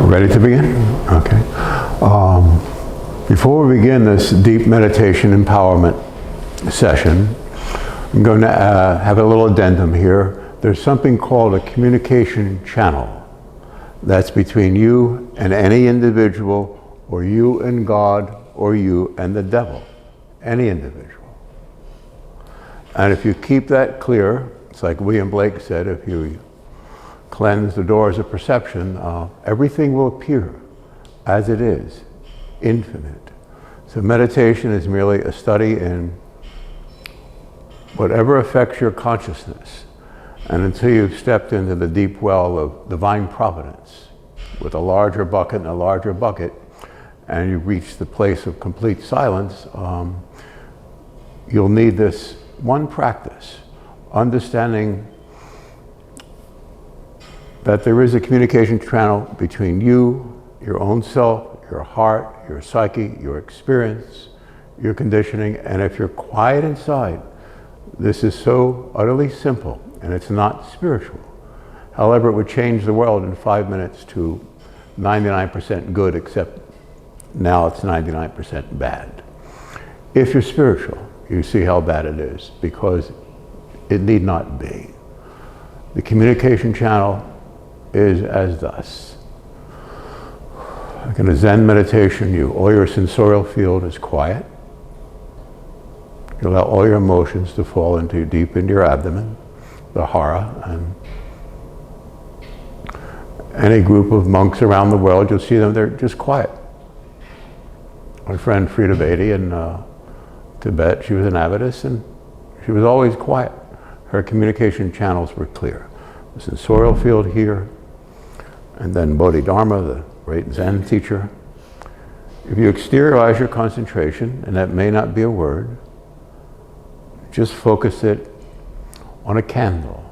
Ready to begin? Okay. Before we begin this deep meditation empowerment session, I'm going to have a little addendum here. There's something called a communication channel. That's between you and any individual, or you and God, or you and the devil. Any individual. And if you keep that clear, it's like William Blake said, if you cleanse the doors of perception, everything will appear as it is, infinite. So meditation is merely a study in whatever affects your consciousness. And until you've stepped into the deep well of divine providence with a larger bucket and a larger bucket, and you reach the place of complete silence, you'll need this one practice, understanding that there is a communication channel between you, your own self, your heart, your psyche, your experience, your conditioning, and if you're quiet inside, this is so utterly simple, and it's not spiritual. However, it would change the world in 5 minutes to 99% good, except now it's 99% bad. If you're spiritual, you see how bad it is, because it need not be. The communication channel is as thus. Like in a Zen meditation, all your sensorial field is quiet. You allow all your emotions to fall deep into your abdomen, the hara, and any group of monks around the world, you'll see them, they're just quiet. My friend Frida Beatty in Tibet, she was an abbotess, and she was always quiet. Her communication channels were clear. The sensorial field here, and then Bodhidharma, the great Zen teacher. If you exteriorize your concentration, and that may not be a word, just focus it on a candle,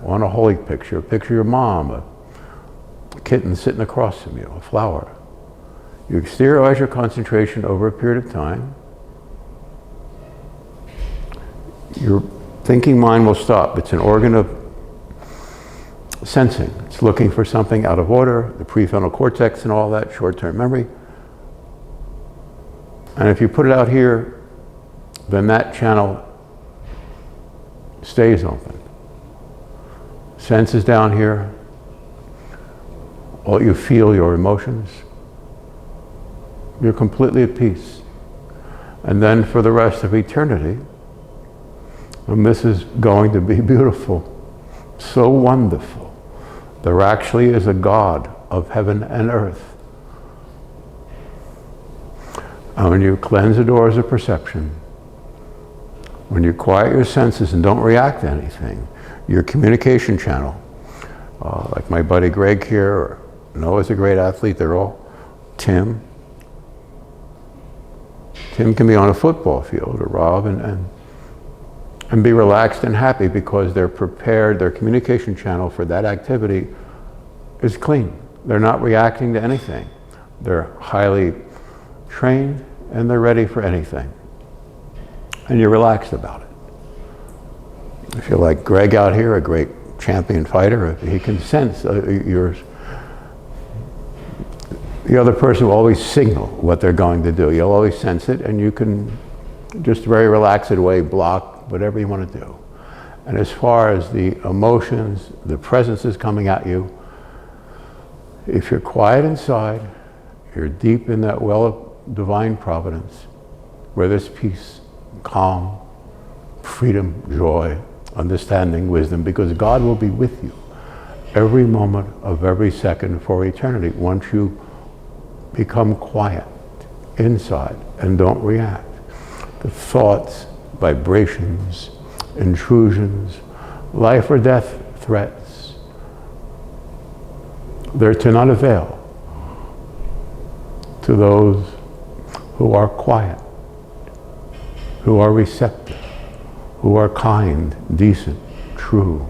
on a holy picture. Picture your mom, a kitten sitting across from you, a flower. You exteriorize your concentration over a period of time. Your thinking mind will stop. It's an organ of sensing. It's looking for something out of order, the prefrontal cortex and all that, short-term memory. And if you put it out here, then that channel stays open. Sense is down here. All you feel, your emotions. You're completely at peace. And then for the rest of eternity, and this is going to be beautiful, so wonderful. There actually is a God of heaven and earth. And when you cleanse the doors of perception, when you quiet your senses and don't react to anything, your communication channel, like my buddy Greg here, or Noah's a great athlete, they're all, Tim can be on a football field, or Rob, and be relaxed and happy because they're prepared, their communication channel for that activity is clean. They're not reacting to anything. They're highly trained and they're ready for anything. And you're relaxed about it. If you're like Greg out here, a great champion fighter, he can sense the other person will always signal what they're going to do. You'll always sense it, and you can just very relaxed way block whatever you want to do. And as far as the emotions, the presences coming at you, if you're quiet inside, you're deep in that well of divine providence, where there's peace, calm, freedom, joy, understanding, wisdom, because God will be with you every moment of every second for eternity once you become quiet inside and don't react. The thoughts, vibrations, intrusions, life or death threats, they're to not avail to those who are quiet, who are receptive, who are kind, decent, true,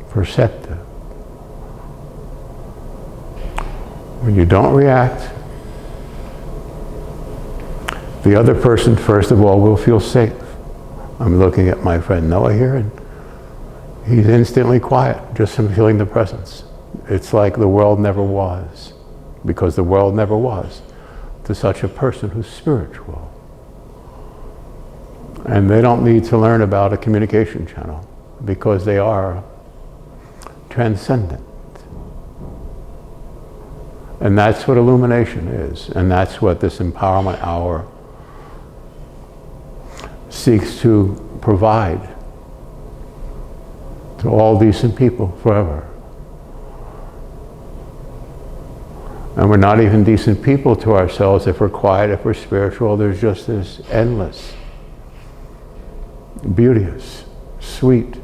perceptive. When you don't react, the other person, first of all, will feel safe. I'm looking at my friend Noah here, and He's instantly quiet, just from feeling the presence. It's like the world never was, because the world never was to such a person who's spiritual. And they don't need to learn about a communication channel, because they are transcendent. And that's what illumination is, and that's what this empowerment hour seeks to provide to all decent people forever. And we're not even decent people to ourselves if we're quiet, if we're spiritual. There's just this endless, beauteous, sweet,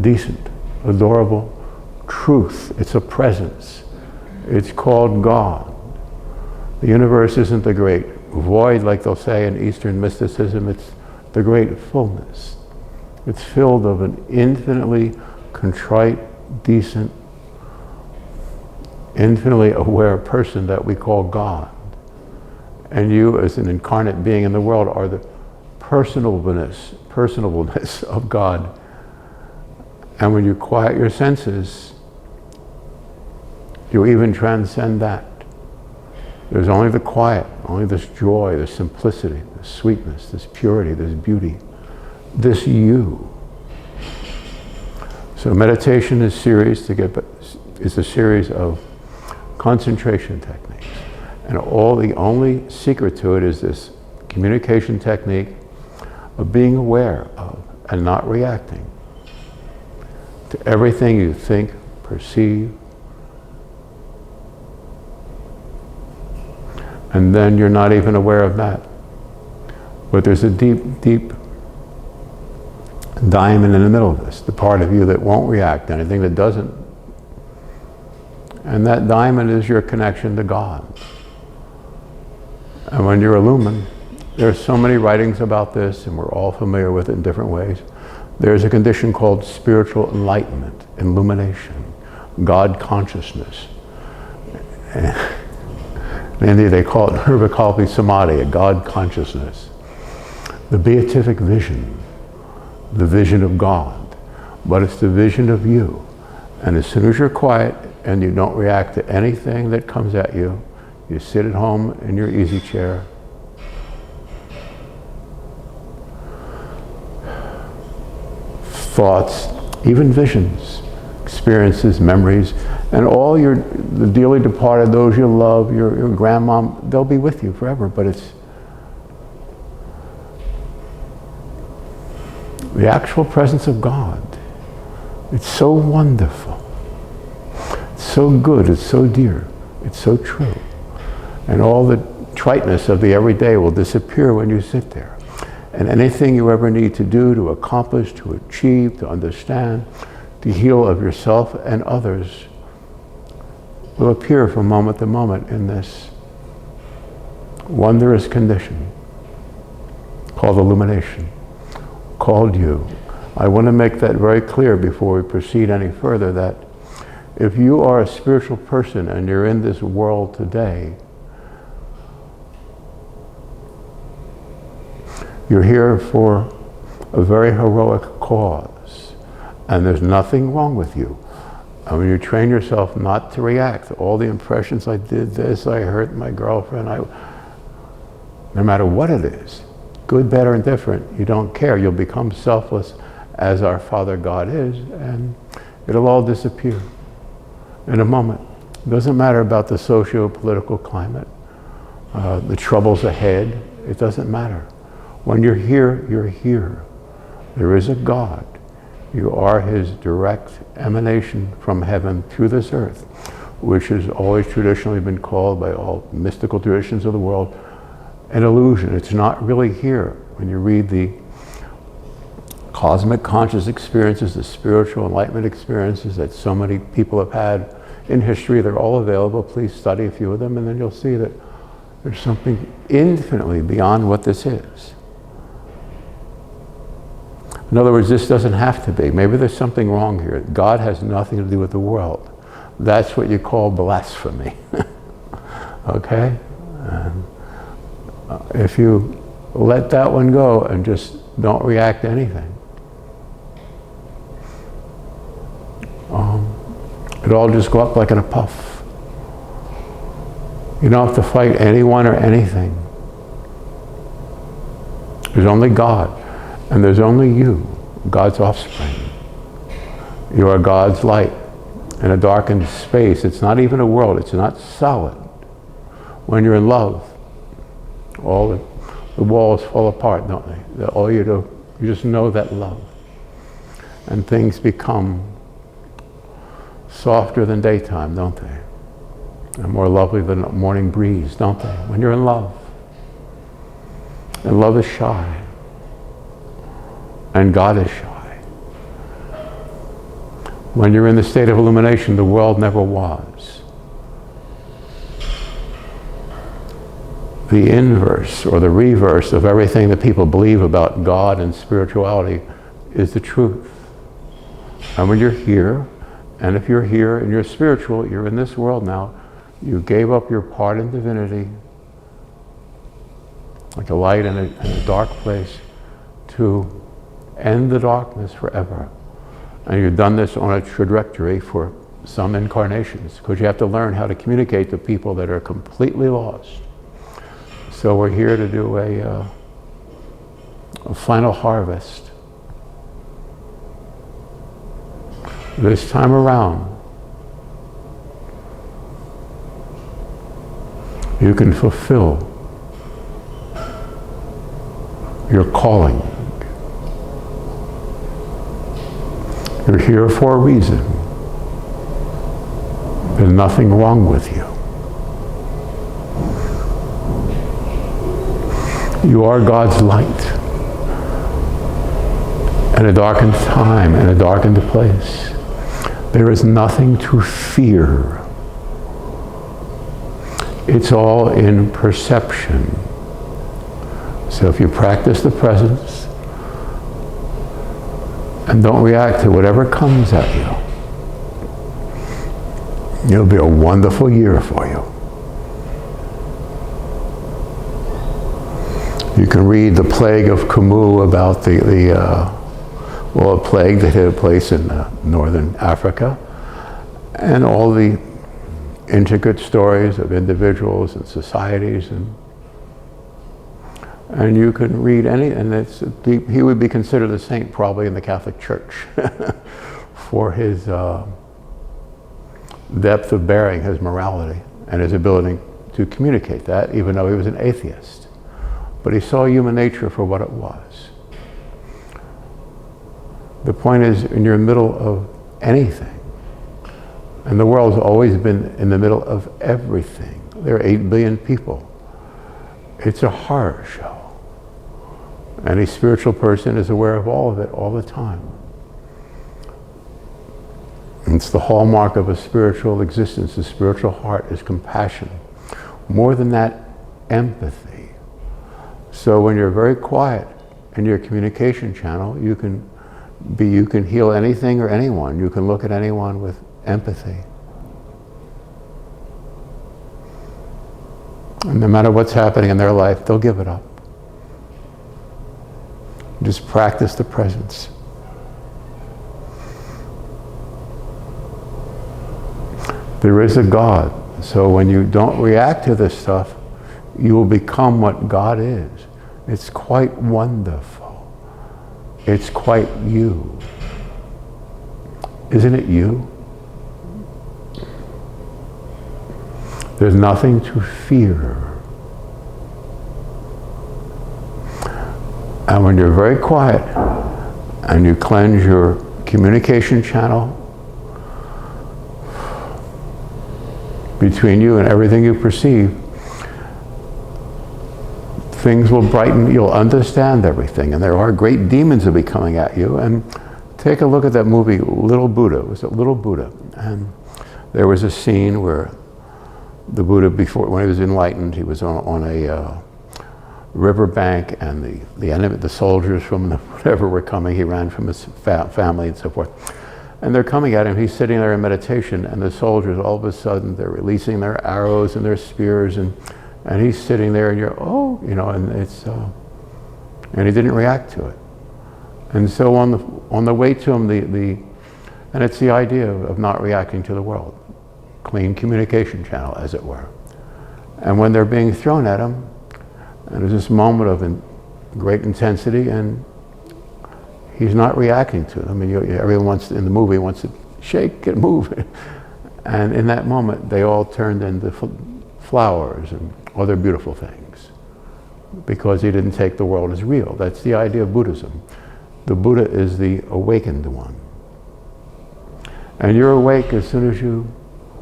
decent, adorable truth. It's a presence. It's called God. The universe isn't the great void, like they'll say in Eastern mysticism. It's the great fullness. It's filled of an infinitely contrite, decent, infinitely aware person that we call God. And you, as an incarnate being in the world, are the personableness of God. And when you quiet your senses, you even transcend that. There's only the quiet, only this joy, this simplicity, this sweetness, this purity, this beauty, this you. So meditation is a series of concentration techniques. And the only secret to it is this communication technique of being aware of and not reacting to everything you think, perceive, and then you're not even aware of that. But there's a deep, deep diamond in the middle of this, the part of you that won't react to anything, that doesn't. And that diamond is your connection to God. And when you're illumined, there's so many writings about this, and we're all familiar with it in different ways. There's a condition called spiritual enlightenment, illumination, God consciousness. In India, they call it Nirvikalpi Samadhi, a God consciousness. The beatific vision, the vision of God, but it's the vision of you. And as soon as you're quiet and you don't react to anything that comes at you, you sit at home in your easy chair, thoughts, even visions, experiences, memories, and all the dearly departed, those you love, your grandmom, they'll be with you forever, but it's the actual presence of God. It's so wonderful. It's so good, it's so dear, it's so true. And all the triteness of the everyday will disappear when you sit there. And anything you ever need to do, to accomplish, to achieve, to understand, to heal of yourself and others will appear from moment to moment in this wondrous condition called illumination, called you. I want to make that very clear before we proceed any further, that if you are a spiritual person and you're in this world today, you're here for a very heroic cause, and there's nothing wrong with you. And when you train yourself not to react to all the impressions, I did this, I hurt my girlfriend, no matter what it is, good, bad, or indifferent, you don't care. You'll become selfless as our Father God is, and it'll all disappear in a moment. It doesn't matter about the socio-political climate, the troubles ahead, it doesn't matter. When you're here, you're here. There is a God. You are his direct emanation from heaven through this earth, which has always traditionally been called by all mystical traditions of the world an illusion. It's not really here. When you read the cosmic conscious experiences, the spiritual enlightenment experiences that so many people have had in history, they're all available. Please study a few of them, and then you'll see that there's something infinitely beyond what this is. In other words, this doesn't have to be. Maybe there's something wrong here. God has nothing to do with the world. That's what you call blasphemy. Okay? If you let that one go and just don't react to anything, It all just go up like in a puff. You don't have to fight anyone or anything. There's only God, and there's only you, God's offspring. You are God's light. In a darkened space, it's not even a world, it's not solid. When you're in love, all the walls fall apart, don't they? All you do, you just know that love. And things become softer than daytime, don't they? And more lovely than a morning breeze, don't they? When you're in love. And love is shy. And God is shy. When you're in the state of illumination, the world never was. The inverse or the reverse of everything that people believe about God and spirituality is the truth. And when you're here, and if you're here and you're spiritual, you're in this world now, you gave up your part in divinity, like a light in a dark place, to end the darkness forever. And you've done this on a trajectory for some incarnations, because you have to learn how to communicate to people that are completely lost. So we're here to do a final harvest. This time around, you can fulfill your calling. You're here for a reason. There's nothing wrong with you. You are God's light. In a darkened time, in a darkened place, there is nothing to fear. It's all in perception. So if you practice the presence and don't react to whatever comes at you, it'll be a wonderful year for you. You can read the plague of Kumu about a plague that had place in northern Africa, and all the intricate stories of individuals and societies, and you can read and it's deep. He would be considered a saint probably in the Catholic Church for his depth of bearing, his morality, and his ability to communicate that, even though he was an atheist. But he saw human nature for what it was. The point is, when you're in the middle of anything, and the world's always been in the middle of everything. There are 8 billion people. It's a horror show. Any spiritual person is aware of all of it all the time. It's the hallmark of a spiritual existence. The spiritual heart is compassion. More than that, empathy. So when you're very quiet in your communication channel, you can heal anything or anyone. You can look at anyone with empathy. And no matter what's happening in their life, they'll give it up. Just practice the presence. There is a God. So when you don't react to this stuff, you will become what God is. It's quite wonderful. It's quite you. Isn't it you? There's nothing to fear. And when you're very quiet and you cleanse your communication channel between you and everything you perceive, things will brighten, you'll understand everything. And there are great demons that will be coming at you. And take a look at that movie, Little Buddha. It was a Little Buddha. And there was a scene where the Buddha, when he was enlightened, he was on a riverbank, and the enemy, the soldiers from whatever were coming. He ran from his family and so forth. And they're coming at him. He's sitting there in meditation, and the soldiers, all of a sudden, they're releasing their arrows and their spears, and he's sitting there, and and it's, and he didn't react to it. And so on the way to him, And it's the idea of not reacting to the world. Clean communication channel, as it were. And when they're being thrown at him, and there's this moment of great intensity, and he's not reacting to them. And everyone wants, in the movie, wants to shake and move. And in that moment, they all turned into flowers and other beautiful things, because he didn't take the world as real. That's the idea of Buddhism. The Buddha is the awakened one. And you're awake as soon as you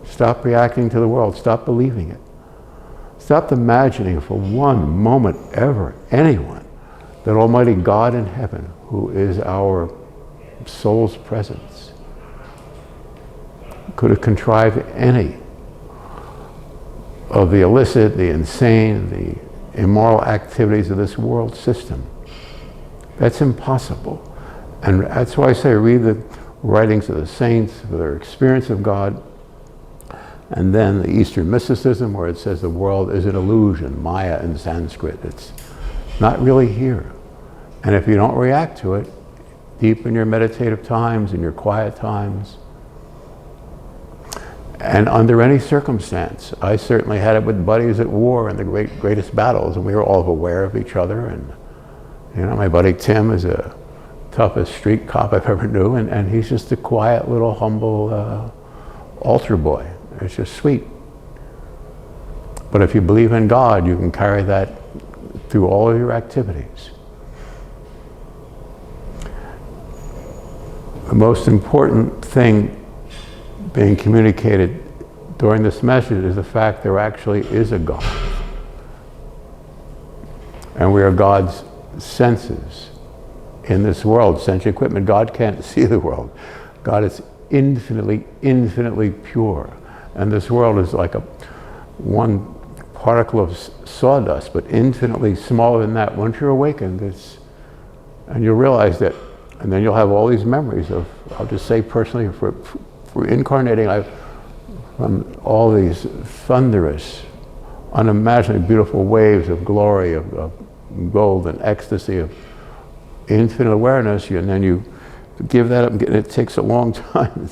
stop reacting to the world, stop believing it. Stop imagining for one moment ever, anyone, that Almighty God in heaven, who is our soul's presence, could have contrived any of the illicit, the insane, the immoral activities of this world system. That's impossible. And that's why I say read the writings of the saints, for their experience of God, and then the Eastern mysticism, where it says the world is an illusion, Maya in Sanskrit. It's not really here. And if you don't react to it, deep in your meditative times, in your quiet times, and under any circumstance, I certainly had it with buddies at war and the greatest battles, and we were all aware of each other. And my buddy Tim is the toughest street cop I've ever knew, and he's just a quiet little humble altar boy. It's just sweet. But if you believe in God, you can carry that through all of your activities. The most important thing being communicated during this message is the fact there actually is a God. And we are God's senses in this world, sense equipment. God can't see the world. God is infinitely, infinitely pure. And this world is like one particle of sawdust, but infinitely smaller than that. Once you're awakened, and you'll realize that, and then you'll have all these memories of, I'll just say personally, for incarnating from all these thunderous, unimaginably beautiful waves of glory, of gold and ecstasy, of infinite awareness, and then you give that up, and it takes a long time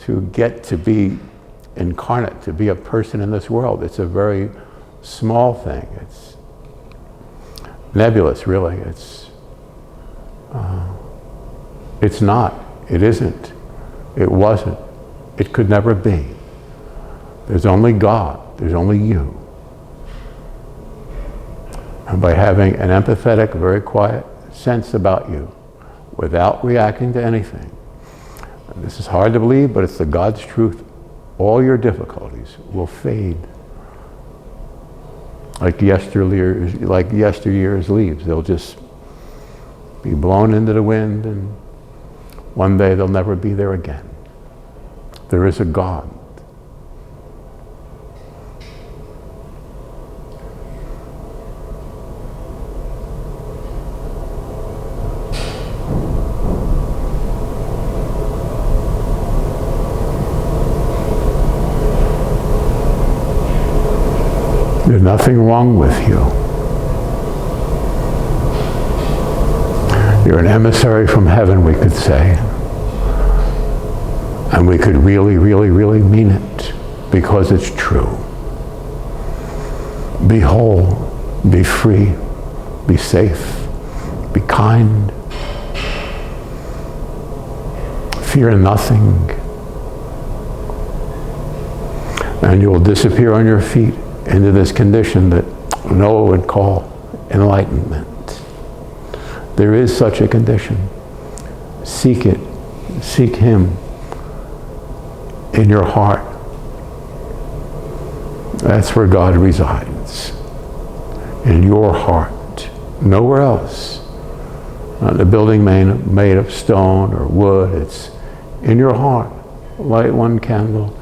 to get to be incarnate, to be a person in this world. It's a very small thing. It's nebulous, really. It's not. It isn't. It wasn't. It could never be. There's only God. There's only you. And by having an empathetic, very quiet sense about you, without reacting to anything, and this is hard to believe, but it's the God's truth, all your difficulties will fade like yesteryear's leaves. They'll just be blown into the wind, and one day they'll never be there again. There is a God. There's nothing wrong with you. You're an emissary from heaven, we could say. And we could really, really, really mean it, because it's true. Be whole, be free, be safe, be kind. Fear nothing. And you will disappear on your feet into this condition that Noah would call enlightenment. There is such a condition. Seek it. Seek Him in your heart. That's where God resides. In your heart. Nowhere else. Not in a building made of stone or wood. It's in your heart. Light one candle.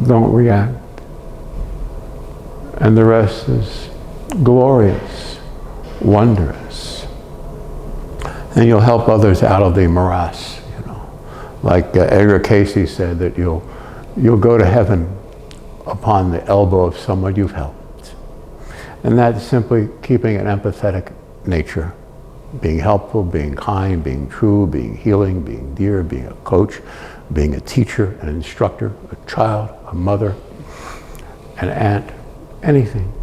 Don't react. And the rest is glorious, wondrous. And you'll help others out of the morass, Like Edgar Casey said, that you'll go to heaven upon the elbow of someone you've helped. And that's simply keeping an empathetic nature, being helpful, being kind, being true, being healing, being dear, being a coach, being a teacher, an instructor, a child, a mother, an aunt, anything.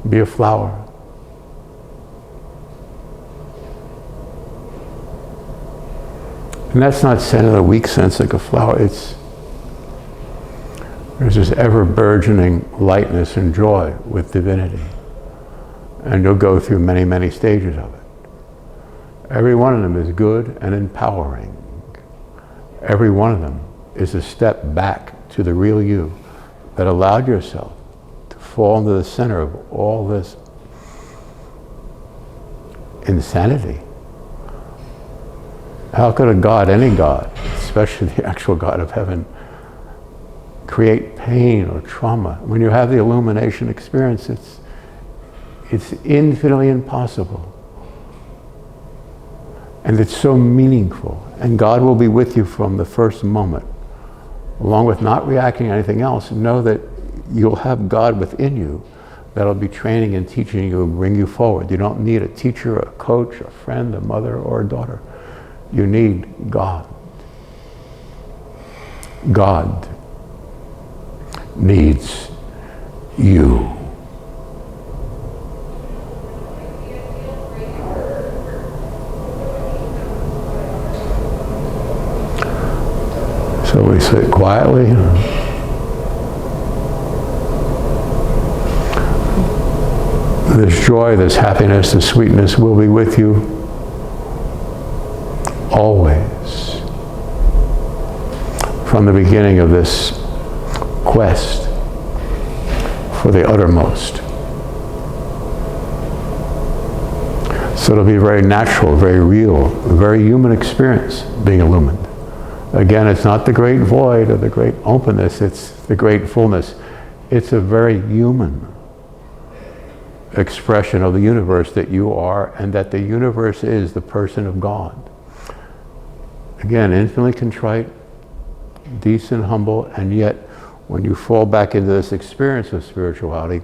Be a flower. And that's not said in a weak sense like a flower. There's this ever burgeoning lightness and joy with divinity. And you'll go through many, many stages of it. Every one of them is good and empowering. Every one of them is a step back to the real you that allowed yourself to fall into the center of all this insanity. How could a God, any God, especially the actual God of heaven, create pain or trauma? When you have the illumination experience, it's infinitely impossible. And it's so meaningful. And God will be with you from the first moment. Along with not reacting to anything else, know that you'll have God within you that'll be training and teaching you and bring you forward. You don't need a teacher, a coach, a friend, a mother, or a daughter. You need God. God needs you. So we sit quietly. This joy, this happiness, this sweetness will be with you always. From the beginning of this quest for the uttermost. So it'll be very natural, very real, a very human experience being illumined. Again, it's not the great void or the great openness, it's the great fullness. It's a very human expression of the universe that you are, and that the universe is the person of God. Again, infinitely contrite, decent, humble, and yet when you fall back into this experience of spirituality,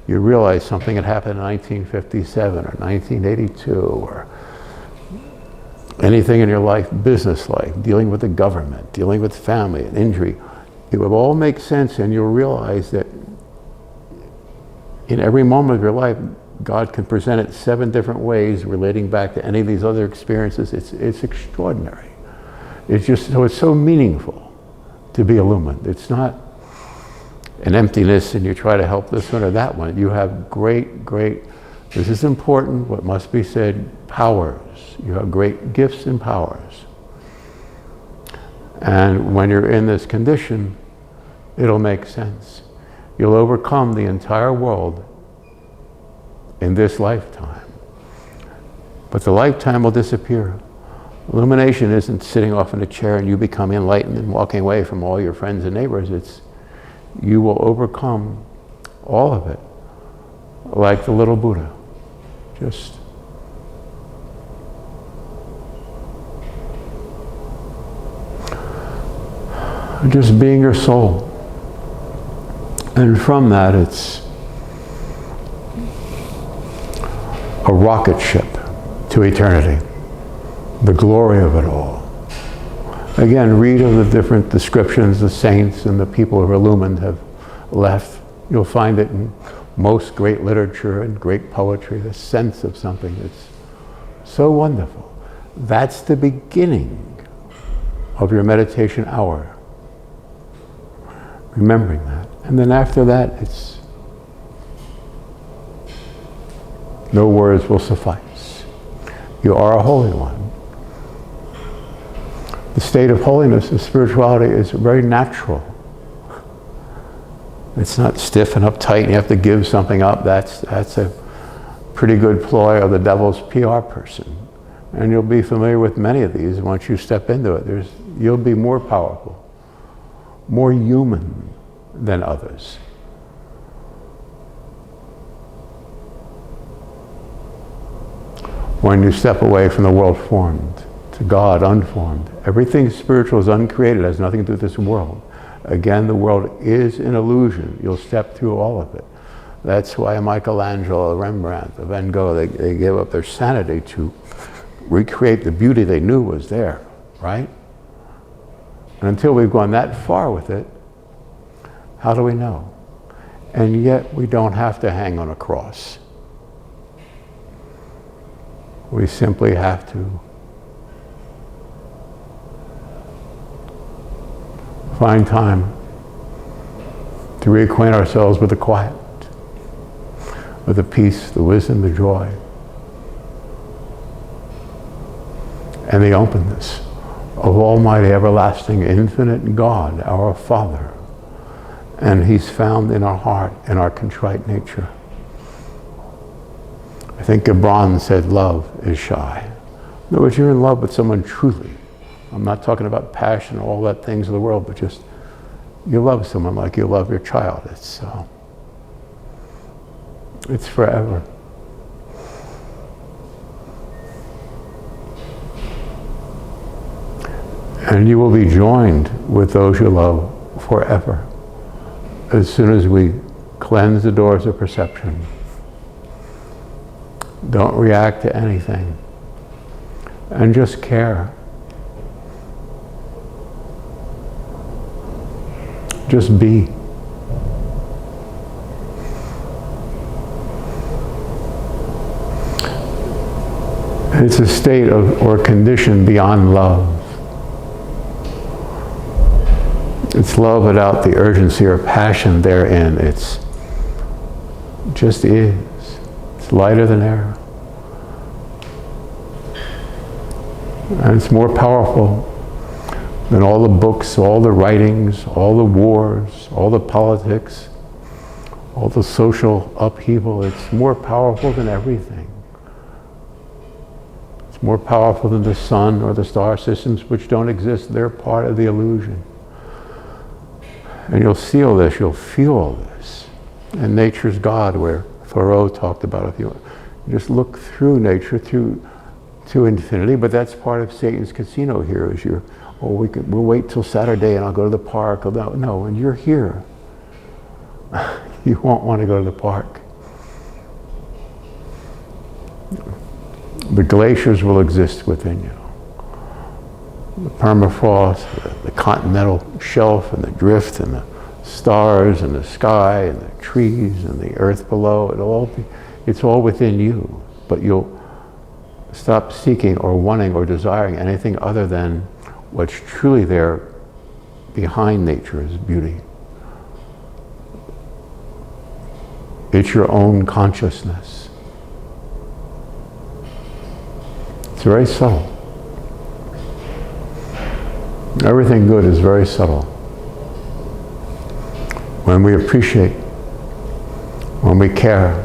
you realize something had happened in 1957 or 1982 or anything in your life, business life, dealing with the government, dealing with family and injury. It will all make sense, and you'll realize that in every moment of your life, God can present it 7 different ways relating back to any of these other experiences. It's extraordinary. It's just, so it's so meaningful to be illumined. It's not an emptiness and you try to help this one or that one. You have great, this is important, what must be said, powers. You have great gifts and powers. And when you're in this condition, it'll make sense. You'll overcome the entire world in this lifetime. But the lifetime will disappear. Illumination isn't sitting off in a chair and you become enlightened and walking away from all your friends and neighbors. It's you will overcome all of it, like the little Buddha. Just being your soul. And from that, it's a rocket ship to eternity. The glory of it all. Again, read of the different descriptions the saints and the people who are illumined have left. You'll find it in most great literature and great poetry, the sense of something that's so wonderful. That's the beginning of your meditation hour. Remembering that. And then after that, it's no words will suffice. You are a holy one. The state of holiness, of spirituality, is very natural. It's not stiff and uptight and you have to give something up. That's a pretty good ploy of the devil's PR person. And you'll be familiar with many of these once you step into it. You'll be more powerful, more human than others. When you step away from the world formed to God unformed, everything spiritual is uncreated, has nothing to do with this world. Again, the world is an illusion. You'll step through all of it. That's why Michelangelo, Rembrandt, Van Gogh, they gave up their sanity to recreate the beauty they knew was there, right? And until we've gone that far with it, how do we know? And yet we don't have to hang on a cross. We simply have to find time to reacquaint ourselves with the quiet, with the peace, the wisdom, the joy, and the openness of Almighty, everlasting, infinite God, our Father. And He's found in our heart, in our contrite nature. I think Gibran said love is shy. In other words, you're in love with someone truly. I'm not talking about passion, all that things of the world, but just you love someone like you love your child. It's forever. And you will be joined with those you love forever as soon as we cleanse the doors of perception. Don't react to anything. And just care. Just be. It's a state of, or condition beyond love. It's love without the urgency or passion therein. It's just is. It's lighter than air. And it's more powerful than all the books, all the writings, all the wars, all the politics, all the social upheaval. It's more powerful than everything. It's more powerful than the sun or the star systems, which don't exist. They're part of the illusion. And you'll see all this, you'll feel all this. And nature's God, where Thoreau talked about, if you just look through nature, to infinity, but that's part of Satan's casino here, is we'll wait till Saturday and I'll go to the park. No, when you're here, you won't want to go to the park. The glaciers will exist within you. The permafrost, the continental shelf, and the drift, and the stars, and the sky, and the trees, and the earth below, it's all within you. But you'll stop seeking or wanting or desiring anything other than what's truly there behind nature is beauty. It's your own consciousness. It's very subtle. Everything good is very subtle. When we appreciate, when we care,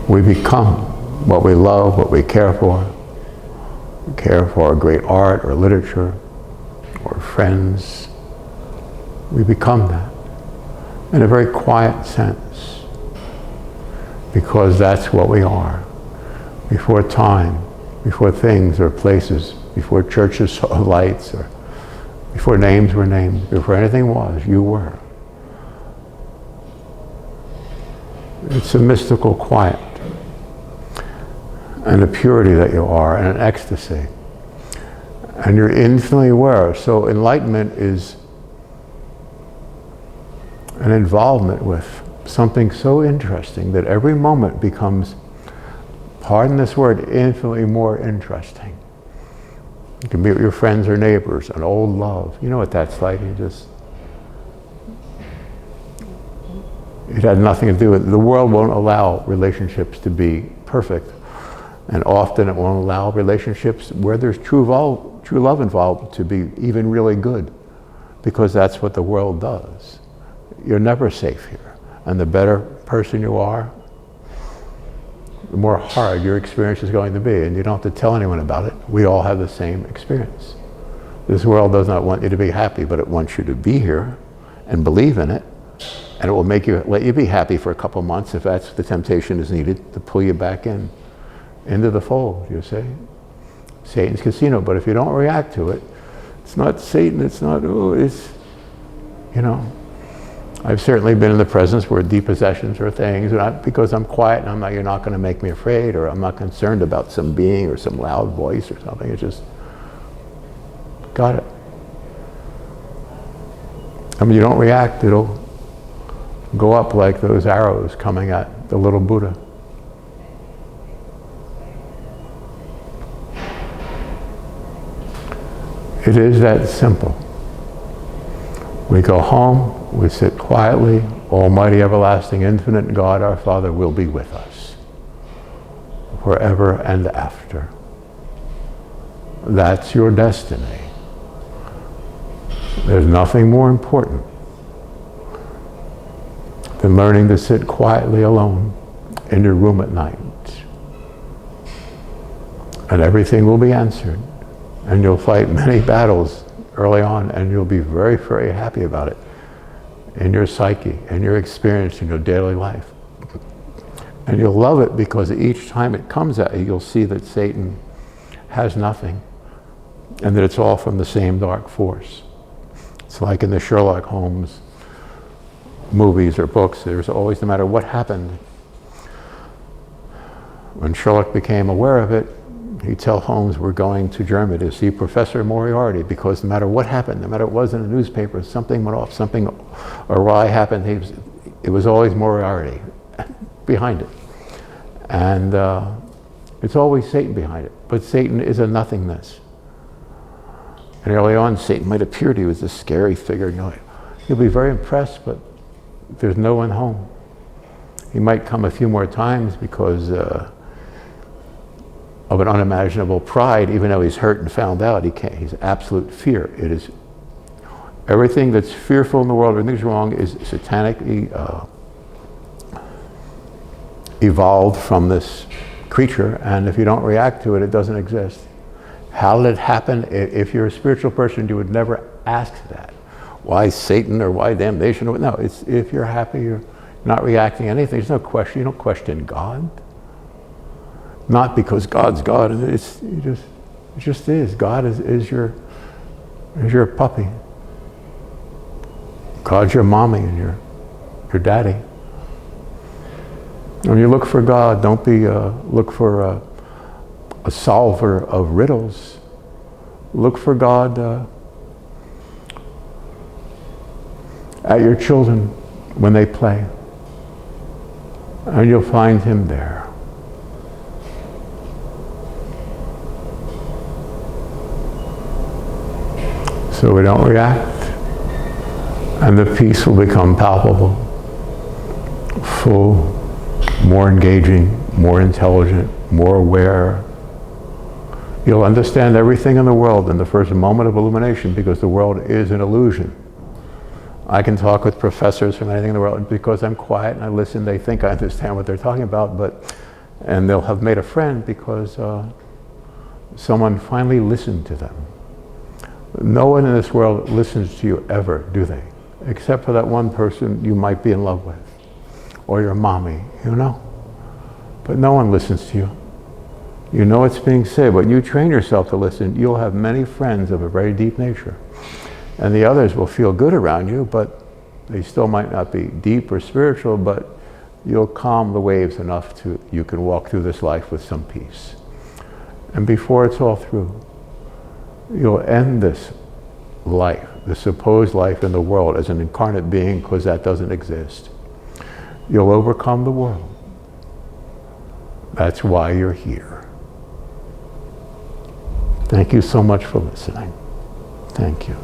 we become what we love, what we care for. We care for great art or literature or friends. We become that in a very quiet sense, because that's what we are. Before time, before things or places, before churches saw lights, or before names were named, before anything was, you were. It's a mystical quiet and a purity that you are, and an ecstasy. And you're infinitely aware. So enlightenment is an involvement with something so interesting that every moment becomes, pardon this word, infinitely more interesting. You can meet with your friends or neighbors, an old love. You know what that's like. It had nothing to do with it. The world won't allow relationships to be perfect. And often it won't allow relationships where there's true love involved to be even really good, because that's what the world does. You're never safe here. And the better person you are, the more hard your experience is going to be. And you don't have to tell anyone about it. We all have the same experience. This world does not want you to be happy, but it wants you to be here and believe in it. And it will let you be happy for a couple months if that's the temptation is needed to pull you back into the fold, you see. Satan's casino. But if you don't react to it, it's not Satan, it's not, I've certainly been in the presence where depossessions or things, because I'm quiet and you're not going to make me afraid, or I'm not concerned about some being or some loud voice or something. It's just, got it. I mean, you don't react, it'll go up like those arrows coming at the little Buddha. It is that simple. We go home, we sit quietly, Almighty, everlasting, infinite God, our Father, will be with us forever and after. That's your destiny. There's nothing more important than learning to sit quietly alone in your room at night. And everything will be answered. And you'll fight many battles early on, and you'll be very, very happy about it in your psyche, in your experience, in your daily life. And you'll love it because each time it comes at you, you'll see that Satan has nothing and that it's all from the same dark force. It's like in the Sherlock Holmes movies or books, there's always, no matter what happened, when Sherlock became aware of it, he'd tell Holmes, we're going to Germany to see Professor Moriarty, because no matter what happened, no matter what was in the newspaper, something went off, something awry happened, it was always Moriarty behind it. And it's always Satan behind it. But Satan is a nothingness. And early on, Satan might appear to you as this scary figure. You know, you'll be very impressed, but there's no one home. He might come a few more times because of an unimaginable pride, even though he's hurt and found out, he's absolute fear. It is everything that's fearful in the world, everything's wrong, is satanically evolved from this creature, and if you don't react to it, it doesn't exist. How did it happen? If you're a spiritual person, you would never ask that. Why Satan or why damnation? No, it's if you're happy, you're not reacting to anything. There's no question. You don't question God. Not because God's God. It just is. God is your puppy. God's your mommy and your daddy. When you look for God, don't be look for a solver of riddles. Look for God at your children when they play, and you'll find Him there. So we don't react, and the peace will become palpable, full, more engaging, more intelligent, more aware. You'll understand everything in the world in the first moment of illumination, because the world is an illusion. I can talk with professors from anything in the world, and because I'm quiet and I listen, they think I understand what they're talking about, and they'll have made a friend because someone finally listened to them. No one in this world listens to you ever, do they? Except for that one person you might be in love with, or your mommy, you know? But no one listens to you. You know what's being said. When you train yourself to listen, you'll have many friends of a very deep nature. And the others will feel good around you, but they still might not be deep or spiritual, but you'll calm the waves enough to you can walk through this life with some peace. And before it's all through, you'll end this life, the supposed life in the world, as an incarnate being, because that doesn't exist. You'll overcome the world. That's why you're here. Thank you so much for listening. Thank you.